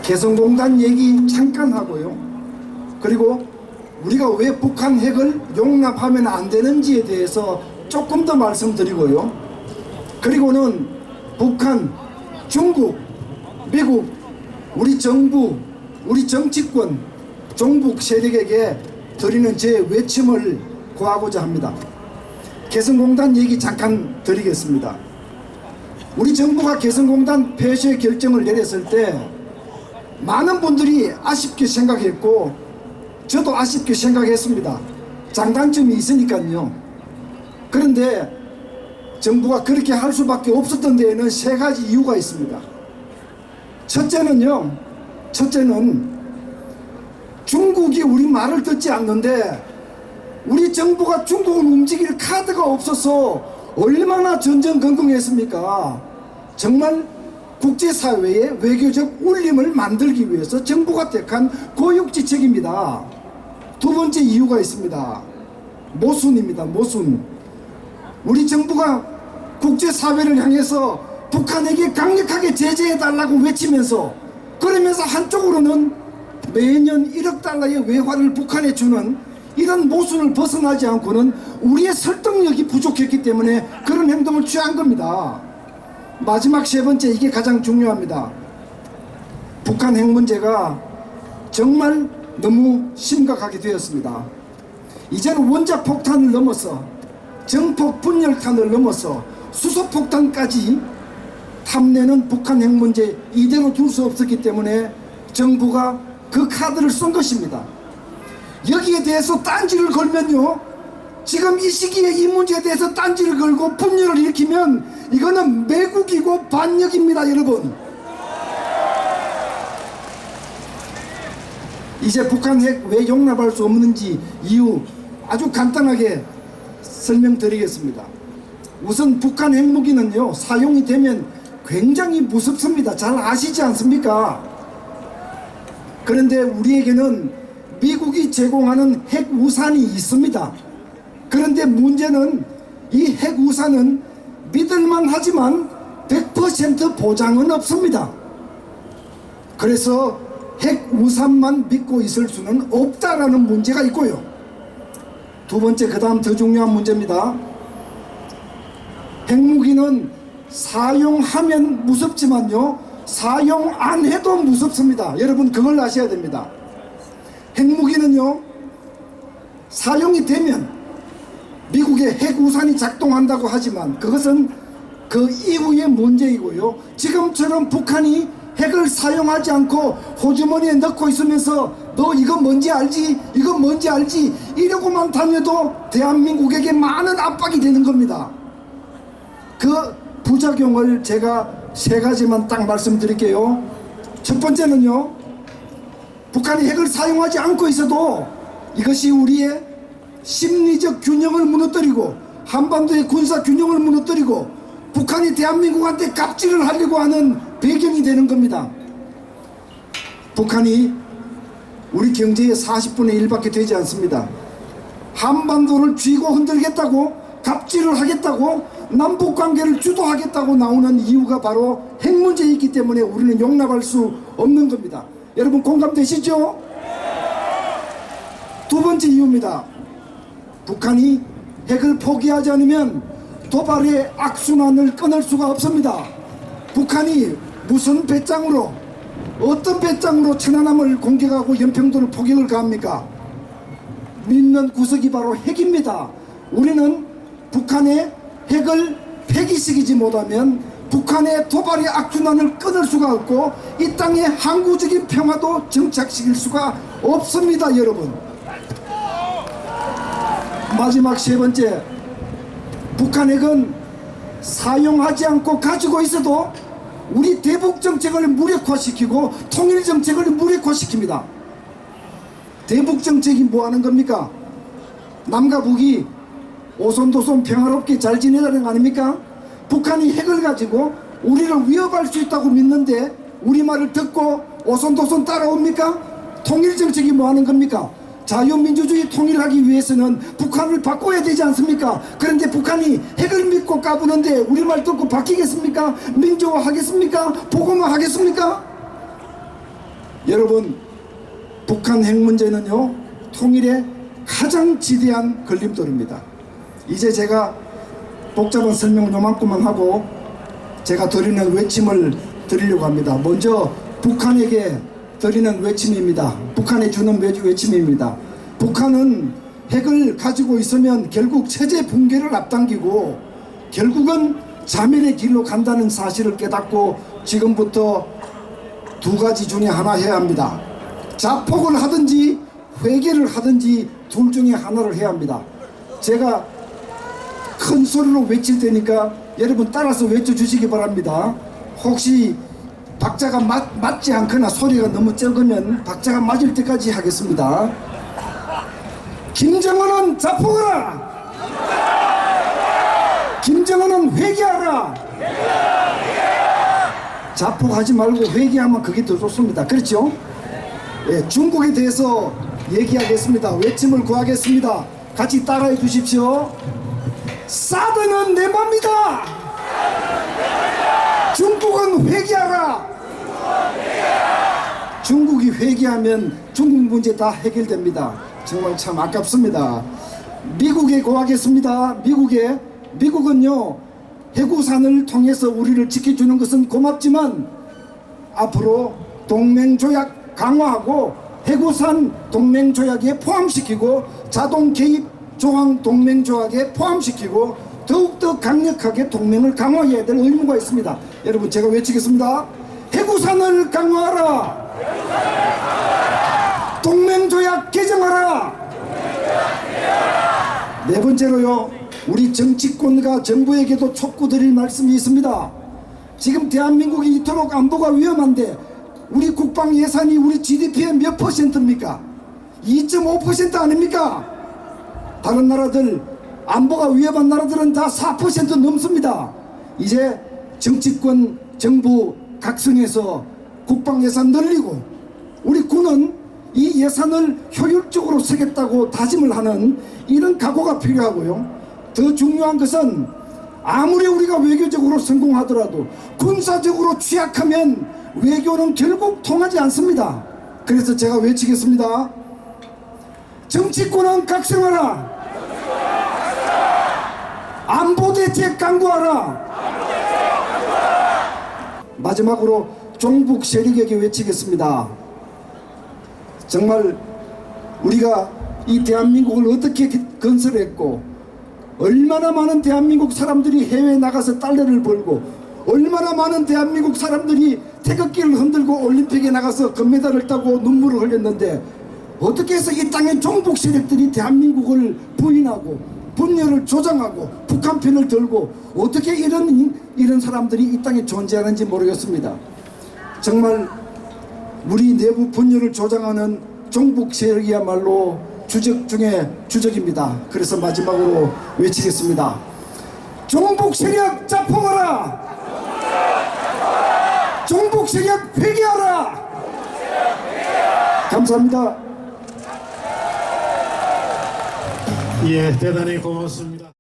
개성공단 얘기 잠깐 하고요. 그리고 우리가 왜 북한 핵을 용납하면 안 되는지에 대해서 조금 더 말씀드리고요. 그리고는 북한, 중국, 미국, 우리 정부, 우리 정치권, 종북 세력에게 드리는 제 외침을 구하고자 합니다. 개성공단 얘기 잠깐 드리겠습니다. 우리 정부가 개성공단 폐쇄 결정을 내렸을 때 많은 분들이 아쉽게 생각했고 저도 아쉽게 생각했습니다. 장단점이 있으니까요. 그런데 정부가 그렇게 할 수밖에 없었던 데에는 세 가지 이유가 있습니다. 첫째는 중국이 우리 말을 듣지 않는데 우리 정부가 중국을 움직일 카드가 없어서 얼마나 전전긍긍했습니까? 정말 국제사회의 외교적 울림을 만들기 위해서 정부가 택한 고육지책입니다. 두 번째 이유가 있습니다. 모순입니다. 모순. 우리 정부가 국제사회를 향해서 북한에게 강력하게 제재해달라고 외치면서 그러면서 한쪽으로는 매년 1억 달러의 외화를 북한에 주는 이런 모순을 벗어나지 않고는 우리의 설득력이 부족했기 때문에 그런 행동을 취한 겁니다. 마지막 세 번째, 이게 가장 중요합니다. 북한 핵 문제가 정말 너무 심각하게 되었습니다. 이제는 원자폭탄을 넘어서 정폭 분열탄을 넘어서 수소폭탄까지 탐내는 북한 핵 문제 이대로 둘 수 없었기 때문에 정부가 그 카드를 쓴 것입니다. 여기에 대해서 딴지를 걸면요, 지금 이 시기에 이 문제에 대해서 딴지를 걸고 분열을 일으키면 이거는 매국이고 반역입니다. 여러분, 이제 북한 핵 왜 용납할 수 없는지 이유 아주 간단하게 설명드리겠습니다. 우선 북한 핵무기는요, 사용이 되면 굉장히 무섭습니다. 잘 아시지 않습니까? 그런데 우리에게는 미국이 제공하는 핵우산이 있습니다. 그런데 문제는 이 핵우산은 믿을만 하지만 100% 보장은 없습니다. 그래서 핵우산만 믿고 있을 수는 없다라는 문제가 있고요. 두 번째, 그 다음 더 중요한 문제입니다. 핵무기는 사용하면 무섭지만요, 사용 안 해도 무섭습니다. 여러분, 그걸 아셔야 됩니다. 핵무기는요, 사용이 되면 미국의 핵우산이 작동한다고 하지만 그것은 그 이후의 문제이고요. 지금처럼 북한이 핵을 사용하지 않고 호주머니에 넣고 있으면서 너 이거 뭔지 알지? 이거 뭔지 알지? 이러고만 다녀도 대한민국에게 많은 압박이 되는 겁니다. 그 부작용을 제가 세 가지만 딱 말씀드릴게요. 첫 번째는요, 북한이 핵을 사용하지 않고 있어도 이것이 우리의 심리적 균형을 무너뜨리고 한반도의 군사 균형을 무너뜨리고 북한이 대한민국한테 갑질을 하려고 하는 배경이 되는 겁니다. 북한이 우리 경제의 40분의 1밖에 되지 않습니다. 한반도를 쥐고 흔들겠다고, 갑질을 하겠다고, 남북관계를 주도하겠다고 나오는 이유가 바로 핵 문제에 있기 때문에 우리는 용납할 수 없는 겁니다. 여러분, 공감되시죠? 두 번째 이유입니다. 북한이 핵을 포기하지 않으면 도발의 악순환을 끊을 수가 없습니다. 북한이 무슨 배짱으로, 어떤 배짱으로 천안함을 공격하고 연평도를 포격을 가합니까? 믿는 구석이 바로 핵입니다. 우리는 북한의 핵을 폐기시키지 못하면 북한의 도발의 악순환을 끊을 수가 없고 이 땅에 항구적인 평화도 정착시킬 수가 없습니다. 여러분, 마지막 세 번째, 북한 핵은 사용하지 않고 가지고 있어도 우리 대북 정책을 무력화시키고 통일 정책을 무력화시킵니다. 대북 정책이 뭐 하는 겁니까? 남과 북이 오손도손 평화롭게 잘 지내자는 거 아닙니까? 북한이 핵을 가지고 우리를 위협할 수 있다고 믿는데 우리 말을 듣고 오손도손 따라옵니까? 통일 정책이 뭐 하는 겁니까? 자유민주주의 통일하기 위해서는 북한을 바꿔야 되지 않습니까? 그런데 북한이 핵을 믿고 까부는데 우리 말 듣고 바뀌겠습니까? 민주화 하겠습니까? 보고만 하겠습니까? 여러분, 북한 핵 문제는요, 통일의 가장 지대한 걸림돌입니다. 이제 제가 복잡한 설명을 요만큼만 하고 제가 드리는 외침을 드리려고 합니다. 먼저 북한에게 드리는 외침입니다. 북한에 주는 외침입니다. 북한은 핵을 가지고 있으면 결국 체제 붕괴를 앞당기고 결국은 자멸의 길로 간다는 사실을 깨닫고 지금부터 두 가지 중에 하나 해야 합니다. 자폭을 하든지 회개를 하든지 둘 중에 하나를 해야 합니다. 제가 큰 소리로 외칠 테니까 여러분 따라서 외쳐주시기 바랍니다. 혹시 박자가 맞지 않거나 소리가 너무 적으면 박자가 맞을 때까지 하겠습니다. 김정은은 자폭하라! 김정은은 회개하라! 자폭하지 말고 회개하면 그게 더 좋습니다. 그렇죠? 예, 중국에 대해서 얘기하겠습니다. 외침을 구하겠습니다. 같이 따라해 주십시오. 사드는 내 맘이다. 중국은 회개하라. 중국이 회개하면 중국 문제 다 해결됩니다. 정말 참 아깝습니다. 미국에 구하겠습니다. 미국은요, 해구산을 통해서 우리를 지켜주는 것은 고맙지만 앞으로 동맹조약 강화하고 해구산 동맹조약에 포함시키고 자동 개입 조항 동맹조약에 포함시키고 더욱더 강력하게 동맹을 강화해야 될 의무가 있습니다. 여러분, 제가 외치겠습니다. 해구산을 강화하라. 동맹조약 개정하라. 네 번째로요, 우리 정치권과 정부에게도 촉구드릴 말씀이 있습니다. 지금 대한민국이 이토록 안보가 위험한데 우리 국방 예산이 우리 GDP의 몇 %입니까? 2.5% 아닙니까? 다른 나라들, 안보가 위험한 나라들은 다 4% 넘습니다. 이제 정치권, 정부 각성해서 국방 예산 늘리고 우리 군은 이 예산을 효율적으로 쓰겠다고 다짐을 하는 이런 각오가 필요하고요. 더 중요한 것은 아무리 우리가 외교적으로 성공하더라도 군사적으로 취약하면 외교는 결국 통하지 않습니다. 그래서 제가 외치겠습니다. 정치권은 각성하라. 안보대책 강구하라. 마지막으로 종북 세력에게 외치겠습니다. 정말 우리가 이 대한민국을 어떻게 건설했고 얼마나 많은 대한민국 사람들이 해외에 나가서 달러를 벌고 얼마나 많은 대한민국 사람들이 태극기를 흔들고 올림픽에 나가서 금메달을 따고 눈물을 흘렸는데 어떻게 해서 이 땅의 종북 세력들이 대한민국을 부인하고 분열을 조장하고 북한 편을 들고 어떻게 이런 사람들이 이 땅에 존재하는지 모르겠습니다. 정말 우리 내부 분열을 조장하는 종북 세력이야말로 주적 중에 주적입니다. 그래서 마지막으로 외치겠습니다. 종북 세력 자폭하라. 종북 세력 회개하라. 감사합니다. 예, 대단히 고맙습니다.